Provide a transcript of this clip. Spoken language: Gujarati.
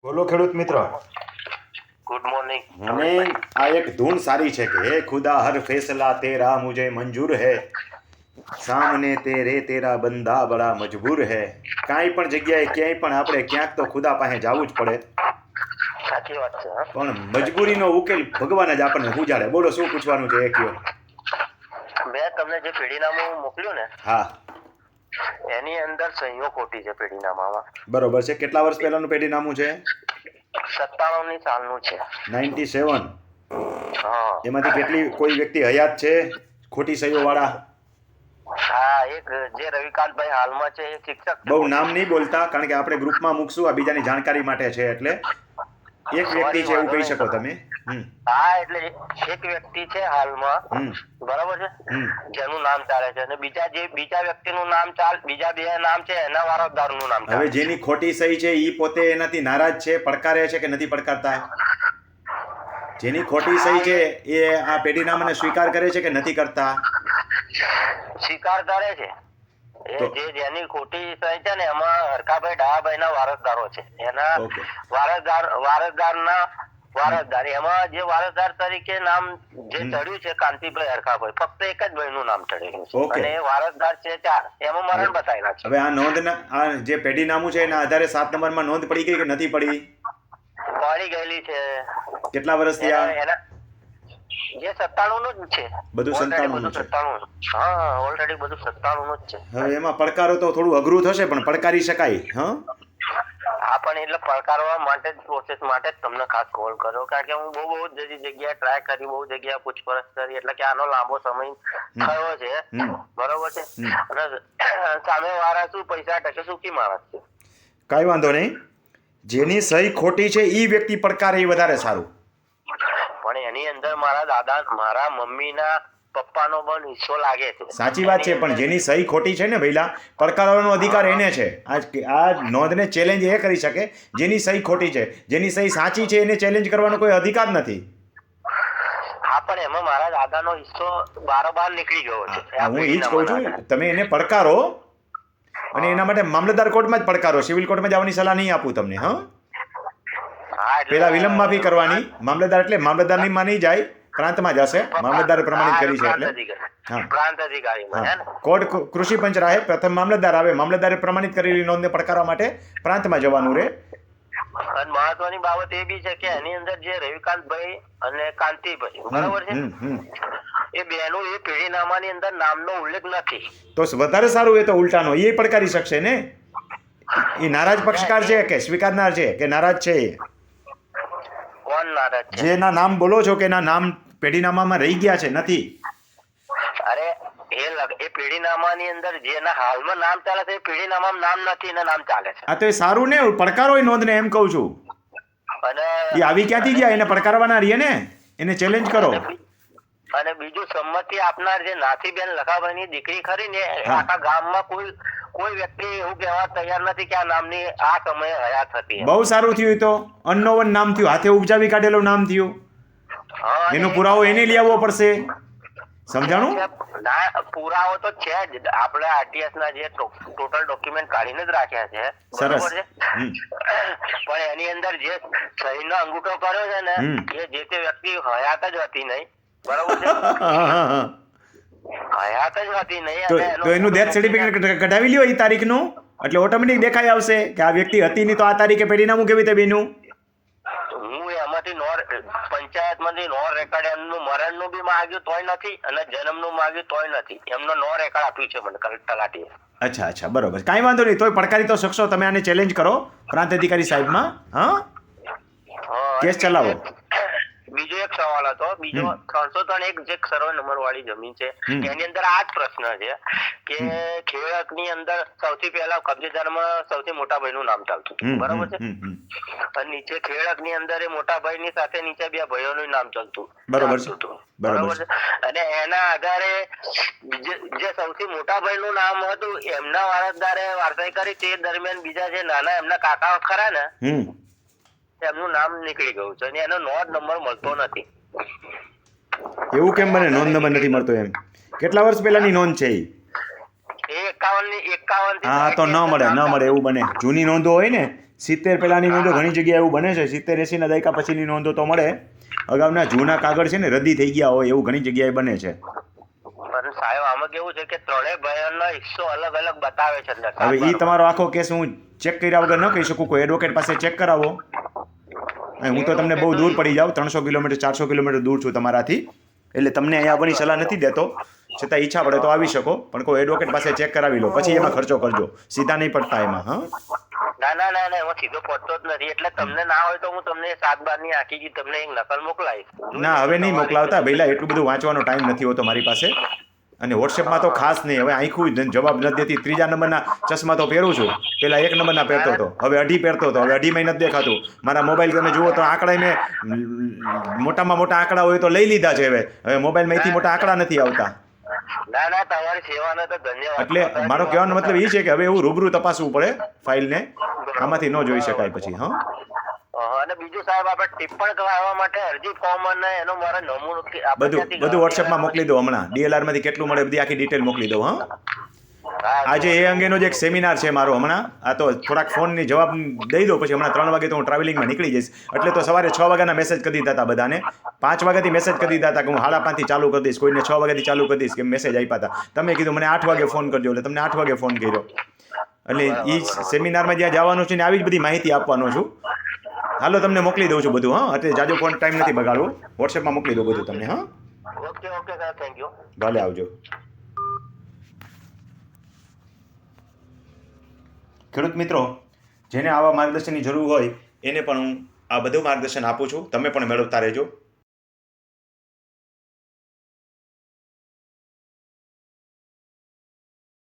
બોલો ખેડૂત મિત્ર। Good morning. અને આ એક ધૂન સારી છે કે હે ખુદા હર ફેસલા તેરા મુझे મંજૂર है સામને તેરે તેરા બંદા બડા મજબૂર है। કાંઈ પણ જગ્યાએ ક્યાંય પણ આપણે ક્યાંક તો ખુદા પાસે જવું જ પડે, સાચી વાત છે। પણ મજબૂરીનો ઉકેલ ભગવાન જ આપણને ઉજાડે। બોલો શું પૂછવાનું છે એ કયો। મેં તમને જે પેઢીનામું મોકલ્યું ને, હા એની અંદર સહીઓ ખોટી છે પેઢીનામામાં। બરોબર છે। કેટલા વર્ષ પહેલાનું પેઢીનામું છે? 97ની સાલનું છે। 97। હા એમાંથી કેટલી કોઈ વ્યક્તિ હયાત છે ખોટી સહીઓ વાળા? હા, એક જે રવિકાંતભાઈ હાલમાં છે એ શિક્ષક છે। બહુ નામ નહીં બોલતા, કારણ કે આપણે ગ્રુપમાં મૂકશું, આ બીજાની જાણકારી માટે છે, એટલે એક વ્યક્તિ છે એવું કહી શકો તમે। હા, એટલે એક વ્યક્તિ છે હાલમાં, બરાબર છે, જેનું નામ ચાલે છે, અને બીજા વ્યક્તિનું નામ બીજા બે નામ છે, એના વારસદારનું નામ ચાલે હવે જેની ખોટી સહી છે ઈ પોતે એનાથી નારાજ છે, પડકારે છે કે નથી પડકારતા? જેની ખોટી સહી છે એ આ પેઢીનામાને સ્વીકાર કરે છે કે નથી કરતા? સ્વીકાર કરે છે। જેની ખોટી સહી છે ને, એમાં હરકાભાઈ ડાયાભાઈ ના વારસદારો છે, એના ઓકે વારસદાર એમાં જે વારસદાર તરીકે નામ જે ચડ્યું છે કાંતિભાઈ હરકાભાઈ, ફક્ત એક જ ભાઈ નું નામ ચડેલું છે, ઓકે। અને વારસદાર છે 4, એમાં મરણ બતાવેલા છે। હવે આ નોંધના આ જે પેઢીનામું છે એના આધારે 7 નંબરમાં નોંધ પડી ગઈ કે નથી પડી? પડી ગયેલી છે। કેટલા વર્ષ થયા? જે 97 નું જ છે બધું 97 નું છે। હા, ઓલરેડી બધું 97 નું જ છે। હવે એમાં પડકારો તો થોડું અઘરું થશે, પણ પડકારી શકાય। હા, પણ એટલે પડકારવા માટે જ, પ્રોસેસ માટે જ તમને ખાસ કોલ કર્યો, કારણ કે હું બહુ જગ્યાએ ટ્રાય કરી, બહુ જગ્યાએ પૂછપરછ કરી, એટલે કે આનો લાંબો સમય થયો છે, બરોબર છે, અને સામે વાળા શું પૈસા ટકે સુખી માણસ છે। કાંઈ વાંધો નહીં, જેની સહી ખોટી છે ઈ વ્યક્તિ પડકારે એ વધારે સારું। પણ એની અંદર મારા દાદા, મારા મમ્મીના પપ્પાનો પણ હિસ્સો લાગે છે। સાચી વાત છે, પણ જેની સહી ખોટી છે ને ભઈલા, પડકારવાનો અધિકાર એને છે। આ નોંધને ચેલેન્જ એ કરી શકે જેની સહી ખોટી છે। જેની સહી સાચી છે એને ચેલેન્જ કરવાનો કોઈ અધિકાર નથી। હા, પણ એમાં મારા દાદાનો હિસ્સો બારોબાર નીકળી ગયો છે। હું એ જ કહું છું, તમે એને પડકારો, અને એના માટે મામલતદાર કોર્ટમાં જ પડકારો, સિવિલ કોર્ટમાં જવાની સલાહ નહીં આપું તમને। હા, પેલા વિલંબ માફી કરવાની, મામલતદાર એટલે મામલતદારની માં નહીં જાય, પ્રાંતમાં જશે, મામલતદારે પ્રમાણિત કરી છે એટલે। હા, પ્રાંત અધિકારીમાં કોર્ટ કૃષિ પંચ રાહે પ્રથમ મામલતદાર આવે, મામલતદારે પ્રમાણિત કરેલી નોંધને પડકારવા માટે પ્રાંતમાં જવાનું રહે। અને મહત્વની બાબત એ બી છે કે એની અંદર જે રવિકાંતભાઈ અને કાંતિભાઈ, બરાબર છે, એ બેનો એ પેઢીનામાની અંદર નામનો ઉલ્લેખ નથી। તો વધારે સારું, એ તો ઉલટાનો એ પડકારી શકશે ને। એ નારાજ પક્ષકાર છે કે સ્વીકારનાર છે કે નારાજ છે? કોણ નારાજ છે? જેના નામ બોલો છો કે એના નામ પેઢીનામામાં રહી ગયા છે, નથી? અરે એ પેઢીનામાની અંદર જેના હાલમાં નામ ચાલે છે એ પેઢીનામામાં નામ નથી ને નામ ચાલે છે। આ તો એ સારું ને, પડકારો એ નોંધને, એમ કહું છું। અને એ આવી ક્યાંથી ગયા? એને પડકારવાના રહીએ ને, એને ચેલેન્જ કરો। અને બીજું, સંમતિ આપનાર જે નાથીબેન લખાભાઈની દીકરી ખરી ને, આખા ગામમાં કોઈ વ્યક્તિ એવું કહેવા તૈયાર નથી કે આ નામની આ સમયે હયાત હતી। બહુ સારું થયું, તો અનનોવન નામ થયું, હાથે ઉપજાવી કાઢેલું નામ થયું। એનો પુરાવો એને લઈ આવવો પડશે, સમજાણું? પુરાવો તો છે જ, આપણે આરટીએસ ના જે ટોટલ ડોક્યુમેન્ટ કાઢીને જ રાખ્યા છે, બરોબર છે, પણ એની અંદર જે સહીનો અંગૂઠો કર્યો છે ને, એ જે તે વ્યક્તિ હયાત જ હતી નહીં, બરોબર છે, હયાત જ હતી નહીં। તો એનું ડેથ સર્ટિફિકેટ કઢાવી લ્યો એ તારીખનું, એટલે ઓટોમેટિક દેખાઈ આવશે કે આ વ્યક્તિ હતી નહીં, તો આ તારીખે પેઢીનામું કેવી રીતે બન્યું? હું એમાંથી પંચાયતમાંથી નોન રેકર્ડ, એમનું મરણનું બી માંગ્યું તોય નથી, અને જન્મનું માંગ્યું તોય નથી, એમનો નો રેકર્ડ આપ્યું છે મને તલાટીએ। અચ્છા, બરોબર, કાંઈ વાંધો નહીં, તોય પડકારી તો શકશો તમે, આને ચેલેન્જ કરો પ્રાંત અધિકારી સાહેબમાં। હા, કેસ ચલાવો। બીજો એક સવાલ હતો, બીજો 301 જે સર્વે નંબર વાળી જમીન છે, એની અંદર આ જ પ્રશ્ન છે કે ખેડક ની અંદર સૌથી પહેલા કબજેદારમાં સૌથી મોટા ભાઈ નું નામ ચાલતું, બરાબર છે, અને નીચે ખેડક ની અંદર એ મોટા ભાઈ ની સાથે નીચે બે ભાઈઓનું નામ ચાલતું, બરાબર છે, અને એના આધારે જે સૌથી મોટા ભાઈ નું નામ હતું, એમના વારસદારે વારસાઈ કરી, તે દરમિયાન બીજા જે નાના એમના કાકા ખરા ને, એમનું નામ નીકળી ગયું છે, અને એનો નોંધ નંબર મળતો નથી। એવું કેમ બને નોંધ નંબર નથી મળતો? એમ કેટલા વર્ષ પહેલાની નોંધ છે? એ 51 51 હા, તો ન મળે, એવું બને। જૂની નોંધો હોય ને 70 પહેલાંની નોંધો ઘણી જગ્યાએ એવું બને છે, 70-80ના દાયકા પછીની નોંધો તો મળે, અગાઉના જૂના કાગળ છે ને રદ્દી થઈ ગયા હોય એવું ઘણી જગ્યાએ બને છે. પણ સાહેબ આમાં કેવું છે કે ત્રણેય ભાઈઓનો હિસ્સો અલગ અલગ બતાવે છે અંદર. હવે એ તમારો આખો કેસ હું ચેક કર્યા વગર ન કહી શકું, કોઈ એડવોકેટ પાસે ચેક કરાવો. હું તો તમને બહુ દૂર પડી જાઉં, 300 કિલોમીટર 400 કિલોમીટર દૂર છું તમારાથી, એટલે તમને અહીંયા આવવાની સલાહ નથી દેતો. છતાં ઈચ્છા પડે તો આવી શકો, પણ કોઈ એડવોકેટ પાસે ચેક કરાવી લો, પછી એમાં ખર્ચો કરજો, સીધા નહીં પડતા એમાં. હા ના એમાં સીધો પડતો જ નથી, એટલે તમને ના હોય તો હું તમને 7/12ની આખી તમને એક નકલ મોકલાવીશ. ના, હવે નહીં મોકલાવતા ભઈલા, એટલું બધું વાંચવાનો ટાઈમ નથી હોતો મારી પાસે, અને વોટ્સએપમાં તો ખાસ નહીં. હવે આખું જવાબ નથી દેતી. 3જા નંબરના ચશ્મા તો પહેરું છું, પેલા 1 નંબરના પહેરતો હતો, હવે 2.5 પહેરતો હતો, હવે 2.5 નથી દેખાતું. મારા મોબાઈલ તમે જુઓ તો આંકડા મેં મોટામાં મોટા આંકડા હોય તો લઈ લીધા છે, હવે મોબાઈલમાં એથી મોટા આંકડા નથી આવતા. ના તમારી સેવાનો તો ધન્યવાદ. એટલે મારો કહેવાનો મતલબ એ છે કે હવે એવું રૂબરૂ તપાસવું પડે ફાઇલને, આમાંથી ન જોઈ શકાય પછી. અને બીજું સાહેબ, આપણે ટિપ્પણ કરાવવા માટે અરજી ફોર્મ અને એનો મારો નમૂનો બધું વોટ્સએપમાં મોકલી દો. હમણાં DLR માંથી કેટલું મળે બધી આખી ડિટેલ મોકલી દો. આજે એ અંગેનો જ એક સેમિનાર છે મારો હમણાં. આ તો થોડાક ફોનની જવાબ દઈ દો, પછી હમણાં 3 વાગે તો હું ટ્રાવેલિંગમાં નીકળી જઈશ. એટલે તો સવારે 6 વાગ્યાના મેસેજ કરી દીધા હતા બધાને, 5 વાગ્યાથી મેસેજ કરી દીધા હતા કે હું 5:30થી ચાલુ કરી દઈશ, કોઈને 6 વાગ્યાથી ચાલુ કરી દઈશ કે મેસેજ આપ્યા હતા. તમે કીધું મને 8 વાગે ફોન કરજો, એટલે તમને 8 વાગે ફોન કર્યો. એટલે એ સેમિનારમાં જ્યાં જવાનું છે ને આવી જ બધી માહિતી આપવાનો છું. હાલો, તમને મોકલી દઉં છું બધું. એટલે જાજો ફોન ટાઈમ નથી બગાડવો, વોટ્સએપમાં મોકલી દઉં બધું તમને. Okay sir, thank you. ભલે, આવજો. ખેડૂત મિત્રો, જેને આવા માર્ગદર્શનની જરૂર હોય એને પણ હું આ બધું માર્ગદર્શન આપું છું, તમે પણ મેળવતા રહેજો.